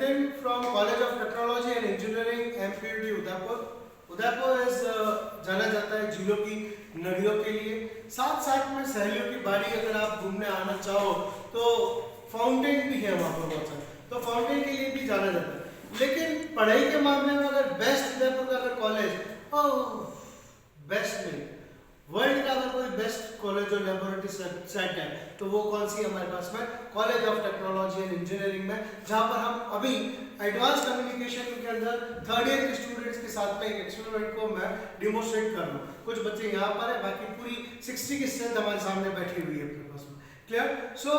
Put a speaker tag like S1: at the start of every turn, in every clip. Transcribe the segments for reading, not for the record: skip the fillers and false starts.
S1: Nitin from College of Technology and Engineering, MPUT Udaipur. Udaipur इस जाना जाता है झीलों की नदियों के लिए. साथ साथ में सहेलियों की बाड़ी अगर आप घूमने आना चाहो तो फाउंटेन भी है वहाँ पर बहुत सारे, तो फाउंटेन के लिए भी जाना जाता है. लेकिन पढ़ाई के मामले में अगर बेस्ट उदयपुर का अगर कॉलेज बेस्ट नहीं, वर्ल्ड का अगर कोई बेस्ट कॉलेज और लेबोरेटरी सेट है तो वो कौन सी है हमारे पास में? College of technology and engineering में, जहाँ पर हम अभी एडवांस कम्युनिकेशन के अंदर थर्ड ईयर के स्टूडेंट्स के साथ में एक एक्सपेरिमेंट को मैं डिमोस्ट्रेट कर रहा हूँ. कुछ बच्चे यहाँ पर है, बाकी पूरी 60 की स्ट्रेंथ हमारे सामने बैठी हुई है अपने पास में. क्लियर? सो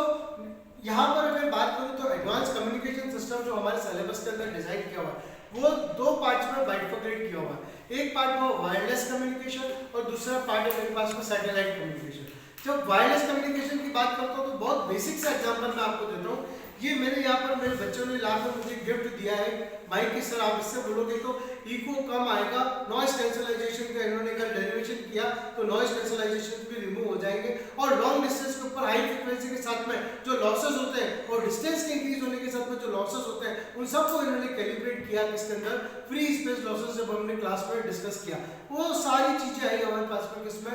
S1: यहाँ पर अगर बात करूँ तो एडवांस कम्युनिकेशन सिस्टम जो हमारे सिलेबस के अंदर डिजाइन किया हुआ है वो दो पार्ट्स में बाइफरकेट किया हुआ है. एक पार्ट वो वायरलेस कम्युनिकेशन और दूसरा पार्ट है मेरे पास में सैटेलाइट कम्युनिकेशन. जब वायरलेस कम्युनिकेशन की बात करता हूँ तो बहुत बेसिक सा एग्जांपल मैं आपको देता हूँ. ये मेरे यहाँ पर मेरे बच्चों ने लाकर मुझे गिफ्ट दिया है माइक की. सर आप इससे बोलोगे तो इको कम आएगा, नॉइस कैंसलाइजेशन का इन्होंने कल डेरिवेशन किया तो नॉइस कैंसलाइजेशन भी रिमूव हो जाएंगे और लॉन्ग डिस्टेंस के ऊपर हाई फ्रीक्वेंसी के साथ में जो लॉसेस होते हैं और डिस्टेंस के इंक्रीज होने के साथ में जो लॉसेस होते हैं उन सबको इन्होंने कैलिब्रेट किया. इसके अंदर फ्री स्पेस लॉसेस जब हमने क्लास में डिस्कस किया वो सारी चीजें आई हमारे पास में किसमें?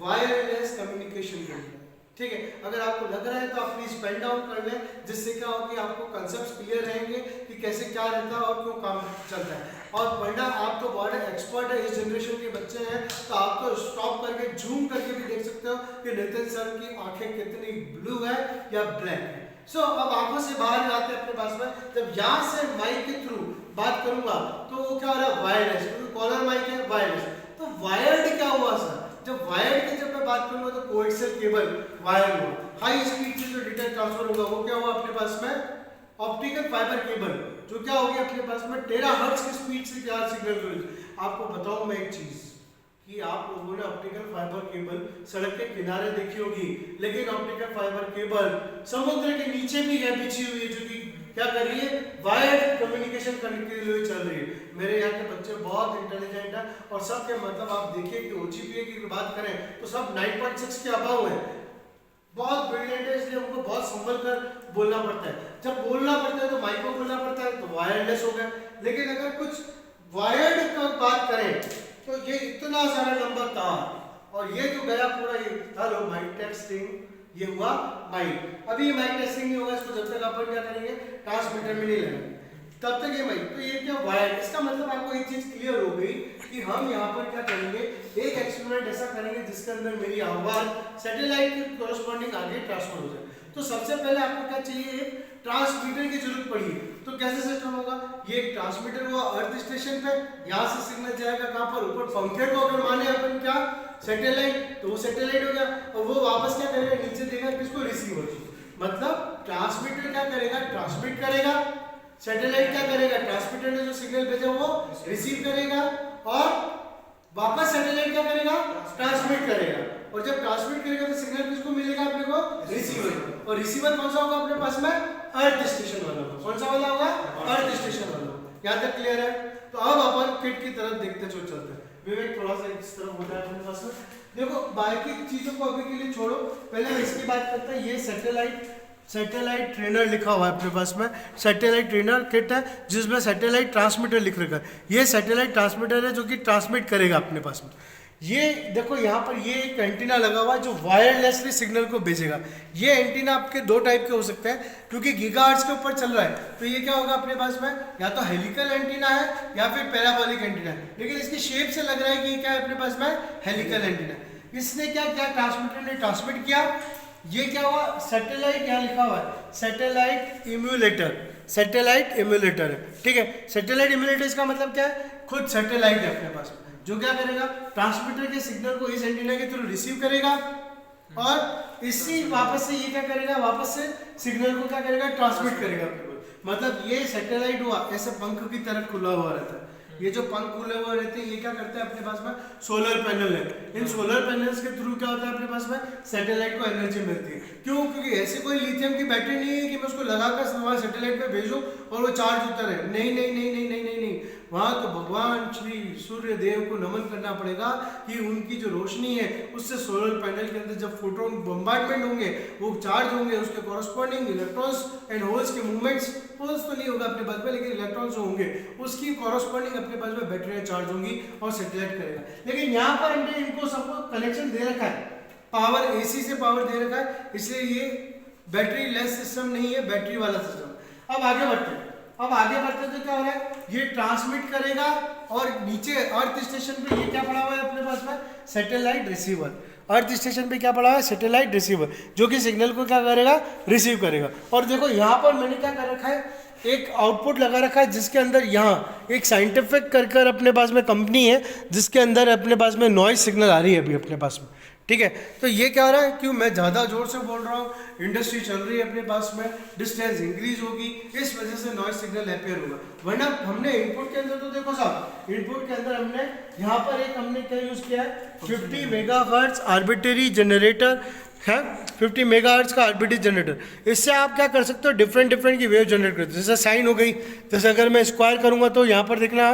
S1: वायरलेस कम्युनिकेशन के अंदर. ठीक है, अगर आपको लग रहा है तो आप प्लीज पेन डाउन कर लें, जिससे क्या हो कि आपको कंसेप्ट्स क्लियर रहेंगे कि कैसे क्या रहता है और क्यों काम चलता है. और वरना आप तो बड़े एक्सपर्ट है, इस जनरेशन के बच्चे हैं तो आप तो स्टॉप करके जूम करके भी देख सकते हो कि नितिन सर की आंखें कितनी ब्लू है या ब्लैक है. सो अब आंखों से बाहर आते हैं अपने पास में, जब यहाँ से माइक के थ्रू बात करूंगा तो वो क्या हो रहा है? वायरलेस, क्योंकि कॉलर माइक है वायरलेस. तो वायर्ड क्या हुआ सर? जब वायर्ड की जब मैं बात करूंगा तो कोएक्सियल केबल वायर हुआ. हाई स्पीड से जो डेटा ट्रांसफर होगा वो क्या हुआ अपने पास में? ऑप्टिकल फाइबर केबल, जो क्या होगी अपने पास में टेराहर्ट्ज की स्पीड से क्या सिग्नल करेगी. आपको बताऊं मैं एक चीज कि आप लोगों ने ऑप्टिकल फाइबर केबल सड़क के किनारे देखी होगी, लेकिन ऑप्टिकल फाइबर केबल समुद्र के नीचे भी है बिछी हुई है, जो कि क्या कर रही है? वायर्ड कम्युनिकेशन करने के लिए चल रही है. मेरे यहाँ के बच्चे बहुत इंटेलिजेंट हैं और सबके मतलब आप देखिए कि ओजीपीए की बात करें तो सब 9.6 के अबव है. बहुत ब्रिलियंट है, इसलिए हमको बहुत संभल कर बोलना पड़ता है. जब बोलना पड़ता है तो माइक को बोलना पड़ता है तो वायरलेस हो गया. लेकिन अगर कुछ वायर्ड का बात करें तो ये इतना सारा लंबा तार और ये जो गया पूरा ये हेलो माइक टेस्टिंग, ये हुआ माइक. अभी ये माइक टेस्टिंग नहीं होगा, इसको जब तक अपन क्या करेंगे? ट्रांसमीटर में नहीं लगाएंगे तब तक ये माइक. तो ये क्या वायर, इसका मतलब आपको एक चीज क्लियर हो गई कि हम यहाँ पर क्या करेंगे? एक एक्सपेरिमेंट ऐसा करेंगे जिसके अंदर मेरी आवाज सैटेलाइट के कोरस्पॉन्डिंग आगे ट्रांसफर हो जाए. तो सबसे पहले आपको क्या चाहिए? एक ट्रांसमीटर की जरूरत पड़ी. तो कैसे सिस्टम होगा? ये एक ट्रांसमीटर हुआ अर्थ स्टेशन पे, यहाँ से सिग्नल जाएगा कहाँ पर? ऊपर. पंखे को अगर माने अपन क्या सैटेलाइट, तो वो सैटेलाइट हो गया और वो वापस क्या करेगा? नीचे देगा किसको? रिसीवर. मतलब ट्रांसमीटर क्या करेगा? ट्रांसमिट करेगा. सैटेलाइट क्या करेगा? ट्रांसमीटर ने जो सिग्नल भेजा वो रिसीव करेगा और वापस सैटेलाइट क्या करेगा? ट्रांसमिट करेगा. और जब ट्रांसमिट करेगा तो सिग्नल किसको मिलेगा? अपने को रिसीवर. और रिसीवर कौन सा होगा अपने पास में? अर्थ स्टेशन वाला होगा. कौन सा वाला होगा? अर्थ स्टेशन वाला. यहाँ तक क्लियर है? तो अब अपन किट की तरफ देखते चलते हैं. विवेक थोड़ा सा इस तरफ होता है अपने पास में. देखो बाकी चीजों को अभी के लिए छोड़ो, पहले इसकी बात करते हैं. ये सैटेलाइट ट्रेनर लिखा हुआ है अपने पास में. सैटेलाइट ट्रेनर किट है जिसमें सैटेलाइट ट्रांसमीटर लिख रखा है. ये सैटेलाइट ट्रांसमीटर है जो कि ट्रांसमिट करेगा अपने पास में. ये देखो यहाँ पर ये एक एंटीना लगा हुआ है जो वायरलेसली सिग्नल को भेजेगा. ये एंटीना आपके दो टाइप के हो सकते हैं क्योंकि गीगाहर्ट्ज के ऊपर चल रहा है. तो ये क्या होगा अपने पास में? या तो हेलिकल एंटीना है या फिर पैराबोलिक एंटीना है. लेकिन इसकी शेप से लग रहा है कि ये क्या है अपने पास में? Helical antenna. इसने क्या किया? ट्रांसमीटर ने ट्रांसमिट किया. ये क्या हुआ? सैटेलाइट यहाँ लिखा हुआ है सैटेलाइट इम्यूलेटर. सैटेलाइट इम्यूलेटर है. ठीक है, सैटेलाइट इम्यूलेटर इसका मतलब क्या है? खुद सैटेलाइट है अपने पास में जो क्या करेगा? ट्रांसमीटर के सिग्नल को इस एंटीना के थ्रू रिसीव करेगा और इसी वापस से ये क्या करेगा? वापस से सिग्नल को क्या करेगा? ट्रांसमिट करेगा. मतलब ये सैटेलाइट हुआ ऐसे पंख की तरह खुला हुआ रहता है. ये जो पंख खुले हुए रहते हैं ये क्या करते हैं? अपने पास में सोलर पैनल है. इन सोलर पैनल्स के थ्रू क्या होता है? अपने पास में सैटेलाइट को एनर्जी मिलती है. क्यों? क्योंकि ऐसे कोई लिथियम की बैटरी नहीं है कि मैं उसको लगाकर वहाँ सैटेलाइट पे भेजो और वो चार्ज होता रहे। नहीं नहीं नहीं नहीं नहीं नहीं नहीं, वहाँ तो भगवान श्री सूर्य देव को नमन करना पड़ेगा कि उनकी जो रोशनी है उससे सोलर पैनल के अंदर जब फोटोन बम्बार्डमेंट होंगे वो चार्ज होंगे, उसके कॉरस्पॉन्डिंग इलेक्ट्रॉन्स एंड होल्स के मूवमेंट्स, होल्स तो नहीं होगा अपने पास में लेकिन इलेक्ट्रॉन्स होंगे, उसकी कॉरस्पॉन्डिंग अपने पास में बैटरियाँ चार्ज होंगी और सैटेलाइट करेगा। लेकिन यहाँ पर हमने इनको सबको कनेक्शन दे रखा है, पावर AC से पावर दे रखा है, इसलिए ये बैटरी लेस सिस्टम नहीं है, बैटरी वाला सिस्टम। अब आगे बढ़ते हैं, तो क्या हो रहा है, ये ट्रांसमिट करेगा और नीचे अर्थ स्टेशन पे ये क्या पड़ा हुआ है अपने पास में, सैटेलाइट रिसीवर। अर्थ स्टेशन पे क्या पड़ा हुआ है, सैटेलाइट रिसीवर, जो कि सिग्नल को क्या करेगा, रिसीव करेगा। और देखो यहाँ पर मैंने क्या कर रखा है, एक आउटपुट लगा रखा है जिसके अंदर यहाँ एक साइंटिफिक कर अपने पास में कंपनी है जिसके अंदर अपने पास में नॉइज सिग्नल आ रही है अभी अपने पास में, ठीक है। तो ये क्या हो रहा है, क्यों मैं ज़्यादा जोर से बोल रहा हूँ, इंडस्ट्री चल रही है अपने पास में, डिस्टेंस इंक्रीज होगी, इस वजह से नॉइज सिग्नल अपेयर होगा। वरना हमने इनपुट के अंदर तो देखो साहब, इनपुट के अंदर हमने यहाँ पर एक हमने क्या यूज़ किया है, 50 मेगाहर्ट्ज आर्बिट्रेरी जनरेटर है, 50 मेगाहर्ट्ज का आर्बिट्रेरी जनरेटर। इससे आप क्या कर सकते हो, डिफरेंट की वेव जनरेट करते हो। जैसे साइन हो गई, जैसे अगर मैं स्क्वायर करूँगा तो यहाँ पर देखना,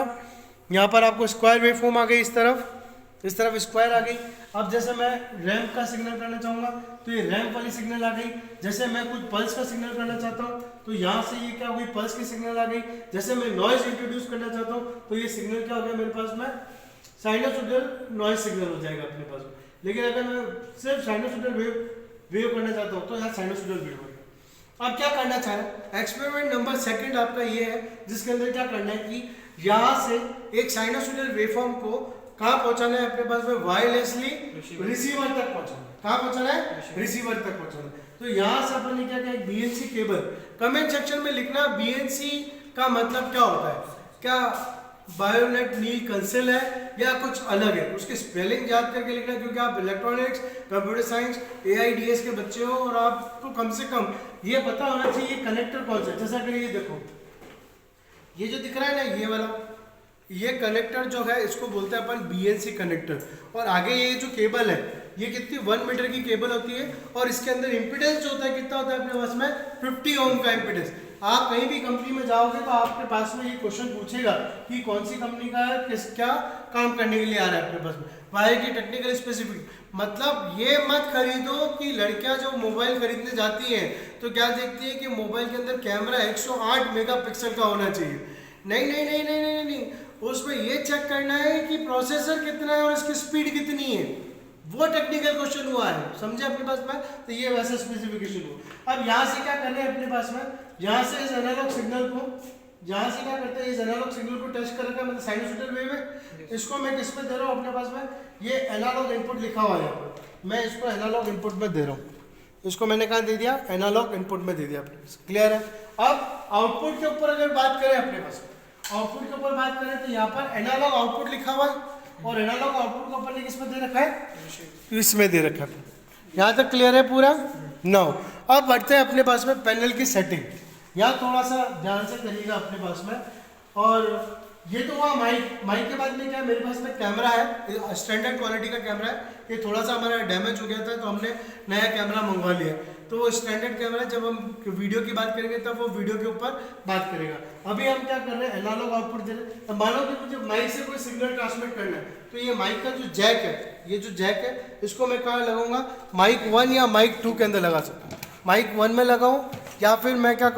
S1: यहाँ पर आपको स्क्वायर वेव फॉर्म आ गई, इस तरफ स्क्वायर आ गई। अब जैसे मैं रैंप का सिग्नल करना चाहूँगा तो ये रैंप वाली सिग्नल आ गई। जैसे मैं कुछ पल्स का सिग्नल करना चाहता हूँ तो यहाँ से ये क्या हो गई, पल्स की सिग्नल आ गई। जैसे मैं नॉइज इंट्रोड्यूस करना चाहता हूँ तो ये सिग्नल क्या हो गया मेरे पास में, साइनोसॉइडल नॉइज सिग्नल हो जाएगा अपने पास में। लेकिन अगर मैं सिर्फ साइनोसॉइडल वेव करना चाहता हूँ तो यहाँ साइनोसॉइडल वेव होगा। अब क्या करना चाह रहे हैं, एक्सपेरिमेंट नंबर 2 आपका ये है जिसके अंदर क्या करना है कि यहाँ से एक साइनोसॉइडल वेवफॉर्म को कहाँ पहुंचाना है अपने पास में, वायरलेसली रिसीवर तक पहुंचाना है। कहाँ पहुंचाना है, रिसीवर तक पहुंचाना है। तो यहाँ से अपन ने क्या किया, BNC केबल। कमेंट सेक्शन में लिखना BNC का मतलब क्या होता है, क्या बायोनेट नील कंसेल है या कुछ अलग है, उसकी स्पेलिंग याद करके लिखना, क्योंकि आप इलेक्ट्रॉनिक्स, कंप्यूटर साइंस, AIDS के बच्चे हो और आपको कम से कम ये पता होना चाहिए कनेक्टर कौन सा है। जैसा कि ये देखो, ये जो दिख रहा है ना, ये वाला, ये कनेक्टर जो है इसको बोलते हैं अपन BNC कनेक्टर। और आगे ये जो केबल है ये कितनी 1 मीटर की केबल होती है और इसके अंदर इम्पीडेंस जो होता है कितना होता है अपने पास में, 50 ओम का इम्पीडेंस। आप कहीं भी कंपनी में जाओगे तो आपके पास में ये क्वेश्चन पूछेगा कि कौन सी कंपनी का है, किस क्या काम करने के लिए आ रहा है अपने पास में, वायर की टेक्निकल स्पेसिफिक। मतलब ये मत खरीदो कि लड़कियां जो मोबाइल खरीदने जाती हैं तो क्या देखती है कि मोबाइल के अंदर कैमरा 108 मेगापिक्सल का होना चाहिए। नहीं नहीं नहीं नहीं नहीं नहीं, उसमें ये चेक करना है कि प्रोसेसर कितना है और इसकी स्पीड कितनी है, वो टेक्निकल क्वेश्चन हुआ है, समझे अपने पास में। तो ये वैसा स्पेसिफिकेशन हुआ। अब यहाँ से क्या करना है अपने पास में, यहाँ से इस एनालॉग सिग्नल को, यहाँ से क्या करते हैं, इस एनालॉग सिग्नल को टच कर रखा है, मतलब साइनोसॉइडल वेव है, इसको मैं किस पे दे रहा हूँ अपने पास में, ये एनालॉग इनपुट लिखा हुआ है यहाँ पर, मैं इसको एनालॉग इनपुट में दे रहा हूँ, इसको मैंने कहाँ दे दिया, एनालॉग इनपुट में दे दिया अपने पास, क्लियर है। अब आउटपुट के ऊपर अगर बात करें अपने पास, आउटपुट के ऊपर बात करें तो यहाँ पर एनालॉग आउटपुट लिखा हुआ है और एनालॉग आउटपुट को अपन ने किस में दे रखा है, इसमें दे रखा है। यहाँ तक क्लियर है पूरा। नाउ अब बढ़ते हैं अपने पास में पैनल की सेटिंग। यहाँ थोड़ा सा ध्यान से करिएगा अपने पास में। और ये तो हुआ माइक के बाद में क्या है, मेरे पास में कैमरा है, स्टैंडर्ड क्वालिटी का कैमरा है। ये थोड़ा सा हमारा डैमेज हो गया था तो हमने नया कैमरा मंगवा लिया। तो वो स्टैंडर्ड कैमरा, जब हम वीडियो की बात करेंगे तब वो वीडियो के ऊपर बात करेगा। अभी हम क्या कर रहे हैं, एनालॉग आउटपुट दे रहे हैं। तो मानो कि मुझे माइक से कोई सिग्नल ट्रांसमिट करना है तो ये माइक का जो जैक है, ये जो जैक है इसको मैं कहाँ लगाऊंगा, माइक 1 या माइक 2 के अंदर लगा सकता हूँ। माइक 1 में लगाऊँ या फिर मैं क्या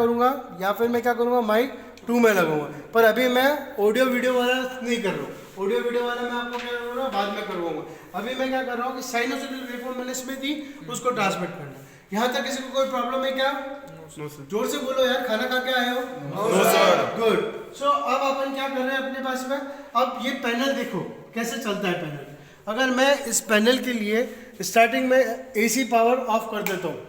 S1: करूँगा माइक 2 में लगाऊंगा। पर अभी मैं ऑडियो वीडियो वाला नहीं कर रहा हूँ, ऑडियो वीडियो वाला मैं आपको क्या करूँगा, बाद में करवाऊंगा। अभी मैं क्या कर रहा हूँ कि साइनोसॉइडल वेवफॉर्म मैंने इसमें दी, उसको ट्रांसमिट करना है। यहाँ तक किसी को कोई प्रॉब्लम है क्या? जोर से बोलो यार, खाना खा के आए हो? गुड। सो अब अपन क्या कर रहे हैं अपने पास में, अब ये पैनल देखो कैसे चलता है पैनल। अगर मैं इस पैनल के लिए स्टार्टिंग में AC पावर ऑफ कर देता हूँ,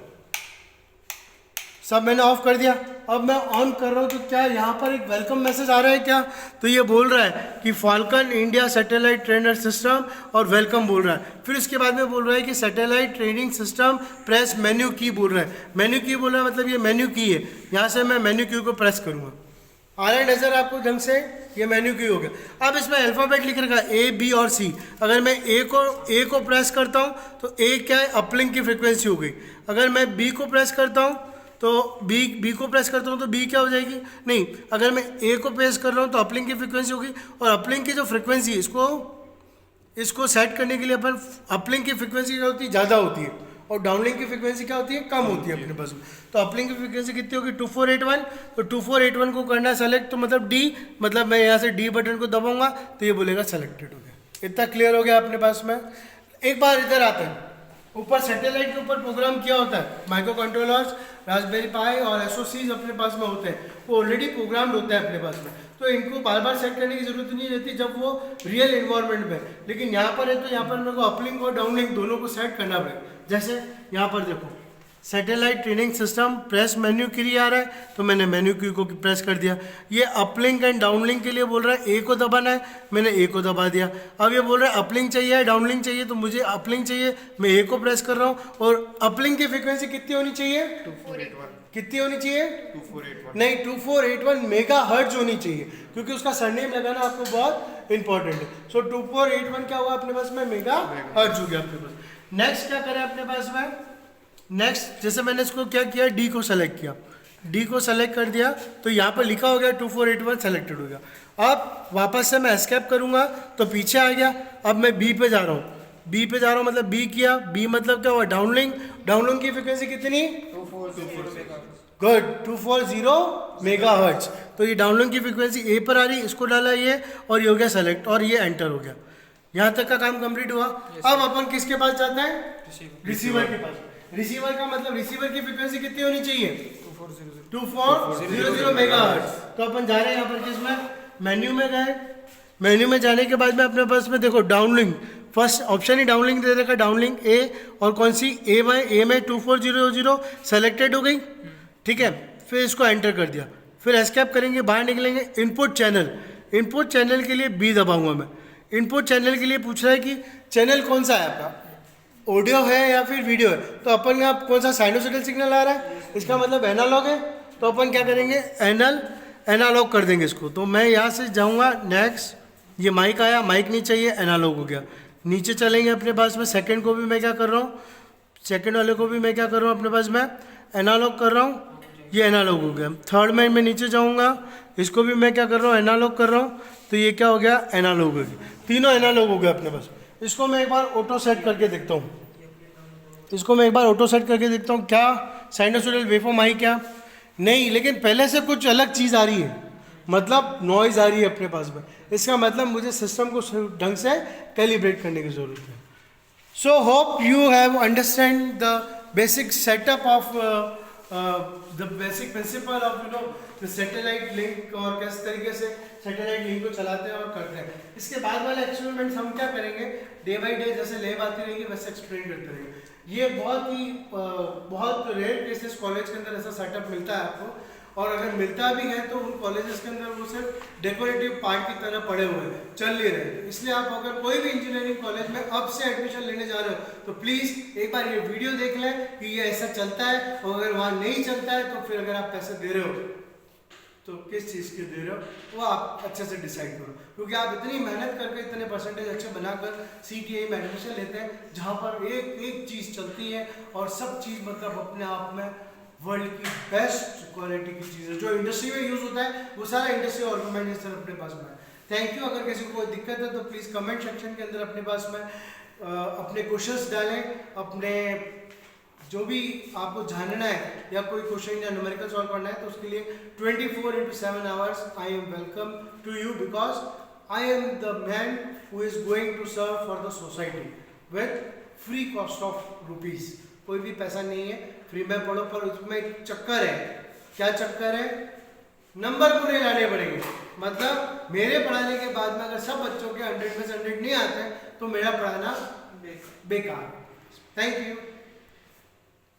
S1: सब मैंने ऑफ कर दिया, अब मैं ऑन कर रहा हूँ तो क्या यहाँ पर एक वेलकम मैसेज आ रहा है क्या? तो ये बोल रहा है कि falcon India satellite trainer system और वेलकम बोल रहा है। फिर इसके बाद में बोल रहा है कि satellite training system press menu की बोल रहा है। मेन्यू की बोल रहा है मतलब ये मेन्यू की है, यहाँ से मैं मेन्यू की को प्रेस करूँगा। आ रहा है नज़र आपको ढंग से, ये मेन्यू की हो गया। अब इसमें अल्फ़ाबेट लिख रखा है A, B और C। अगर मैं A को प्रेस करता हूँ तो A क्या है, अपलिंक की फ्रिक्वेंसी हो गई। अगर मैं B को प्रेस करता हूँ तो बी को प्रेस करता हूँ तो बी क्या हो जाएगी, नहीं, अगर मैं ए को प्रेस कर रहा हूँ तो अपलिंक की फ्रिक्वेंसी होगी, और अपलिंक की जो फ्रिक्वेंसी इसको सेट करने के लिए अपन अपलिंक की फ्रिक्वेंसी क्या होती है, ज़्यादा होती है, और डाउनलिंक की फ्रिक्वेंसी क्या होती है, कम होती है अपने पास में। तो अपलिंक की फ्रिक्वेंसी कितनी होगी, 2481। तो 2481 को करना है सेलेक्ट, तो मतलब डी, मतलब मैं यहाँ से डी बटन को दबाऊंगा तो ये बोलेगा सेलेक्टेड हो गया। इतना क्लियर हो गया अपने पास में। एक बार इधर आते हैं, ऊपर सैटेलाइट के ऊपर प्रोग्राम किया होता है, माइक्रो कंट्रोलर्स, रास्पबेरी पाई और एसओसीज अपने पास में होते हैं, वो ऑलरेडी प्रोग्राम्ड होता है अपने पास में, तो इनको बार बार सेट करने की जरूरत नहीं रहती जब वो रियल इन्वायरमेंट में। लेकिन यहाँ पर है तो यहाँ पर मेरे को अपलिंक और डाउनलिंक दोनों को सेट करना पड़ेगा। जैसे यहाँ पर देखो satellite training system, press menu की आ रहा है तो मैंने मेन्यू की को प्रेस कर दिया। ये अपलिंक एंड डाउनलिंक के लिए बोल रहा है ए को दबाना है, मैंने ए को दबा दिया। अब ये बोल रहा है अपलिंक चाहिए डाउनलिंक चाहिए, तो मुझे अपलिंक चाहिए, मैं ए को प्रेस कर रहा हूँ। और अपलिंक की फ्रिक्वेंसी कितनी होनी चाहिए,
S2: 2481।
S1: कितनी होनी चाहिए,
S2: 2481
S1: नहीं 2481 मेगा हर्ट्ज होनी चाहिए, क्योंकि उसका सरनेम लगाना आपको बहुत इंपॉर्टेंट है। सो 2481 क्या हुआ अपने पास में, मेगा हर्ट्ज हो गया अपने पास। नेक्स्ट क्या करें अपने पास में, नेक्स्ट जैसे मैंने इसको क्या किया, डी को सेलेक्ट किया, डी को सेलेक्ट कर दिया तो यहाँ पर लिखा हो गया 2481 सेलेक्टेड हो गया। अब वापस से मैं एस्केप करूँगा तो पीछे आ गया। अब मैं बी पे जा रहा हूँ, बी पे जा रहा हूँ मतलब बी किया, बी मतलब क्या हुआ, डाउनलिंक। डाउनलिंक की फ्रिक्वेंसी कितनी,
S2: 2400
S1: गुड, 240 मेगा हर्ट्ज। तो ये डाउनलिंक की फ्रिक्वेंसी ए पर आ रही, इसको डाला ये, और ये हो गया सेलेक्ट, और ये एंटर हो गया। यहाँ तक का काम कंप्लीट हुआ। अब अपन किसके पास जाते हैं, रिसीवर के पास। रिसीवर का मतलब रिसीवर की फ्रिक्वेंसी कितनी होनी चाहिए, 2400 मेगाहर्ट्ज। तो अपन जा रहे हैं यहाँ पर किसमें, मेन्यू में गए। मेन्यू में जाने के बाद में अपने पास में देखो डाउनलिंक, फर्स्ट ऑप्शन ही डाउनलिंक दे रखा, डाउनलिंक ए, और कौन सी ए में 2400 सेलेक्टेड हो गई, ठीक है। फिर इसको एंटर कर दिया, फिर एस्केप करेंगे, बाहर निकलेंगे। इनपुट चैनल, इनपुट चैनल के लिए बी दबाऊंगा मैं। इनपुट चैनल के लिए पूछ रहा है कि चैनल कौन सा है आपका, ऑडियो है या फिर वीडियो है। तो अपन का कौन सा साइनोसॉइडल सिग्नल आ रहा है, इसका मतलब एनालॉग है, तो अपन क्या करेंगे, एनालॉग कर देंगे इसको। तो मैं यहाँ से जाऊँगा नेक्स्ट, ये माइक आया, माइक नहीं चाहिए, एनालॉग हो गया। नीचे चलेंगे अपने पास में, सेकंड को भी मैं क्या कर रहा हूँ, सेकंड वाले को भी मैं क्या कर रहा हूँ अपने पास में एनालॉग कर रहा हूँ, ये एनालॉग हो गया। थर्ड में मैं नीचे जाऊँगा, इसको भी मैं क्या कर रहा हूँ, एनालॉग कर रहा हूँ, तो ये क्या हो गया, एनालॉग हो गया। तीनों एनालॉग हो गया अपने पास। इसको मैं एक बार ऑटो सेट करके देखता हूँ, इसको मैं एक बार ऑटो सेट करके देखता हूँ, क्या साइनोसॉइडल वेवफॉर्म आई क्या, नहीं, लेकिन पहले से कुछ अलग चीज़ आ रही है, मतलब नॉइज़ आ रही है अपने पास में। इसका मतलब मुझे सिस्टम को ढंग से कैलिब्रेट करने की ज़रूरत है। So hope you have understand the basic setup of the basic principle of the satellite link, और किस तरीके से सैटेलाइट लिंक को चलाते हैं और करते हैं। इसके बाद वाले एक्सपेरिमेंट्स हम क्या करेंगे, डे बाई डे जैसे लैब आती रहेगी वैसे एक्सप्लेन करते रहेंगे। ये बहुत रेयर केसेस कॉलेज के अंदर ऐसा सेटअप मिलता है आपको, और अगर मिलता भी है तो उन कॉलेजेस के अंदर वो सिर्फ डेकोरेटिव पार्ट की तरह पड़े हुए हैं, चल नहीं रहे। इसलिए आप अगर कोई भी इंजीनियरिंग कॉलेज में अब से एडमिशन लेने जा रहे हो तो प्लीज़ एक बार ये वीडियो देख लें कि ये ऐसा चलता है, और अगर वहाँ नहीं चलता है तो फिर अगर आप पैसे दे रहे हो तो किस चीज़ के दे रहे हो वो आप अच्छे से डिसाइड करो, क्योंकि आप इतनी मेहनत करके इतने परसेंटेज अच्छे बनाकर CTI में एडमिशन लेते हैं जहाँ पर एक चीज़ चलती है और सब चीज़ मतलब अपने आप में वर्ल्ड की बेस्ट क्वालिटी की चीज़ है, जो इंडस्ट्री में यूज़ होता है वो सारा इंडस्ट्री ऑर्गेनाइजेशन अपने पास में है। Thank you. अगर किसी को कोई दिक्कत है तो प्लीज़ कमेंट सेक्शन के अंदर अपने पास में अपने क्वेश्चंस डालें, अपने जो भी आपको जानना है या कोई क्वेश्चन या न्यूमेरिकल सॉल्व करना है तो उसके लिए 24/7 hours I am welcome to you, because I am the man who is going to serve for the society with free cost of rupees. कोई भी पैसा नहीं है, फ्री में पढ़ो, पर उसमें एक चक्कर है। क्या चक्कर है, नंबर पूरे लाने पड़ेंगे। मतलब मेरे पढ़ाने के बाद में अगर सब बच्चों के 100 में से 100 नहीं आते तो मेरा पढ़ाना बेकार। Thank you.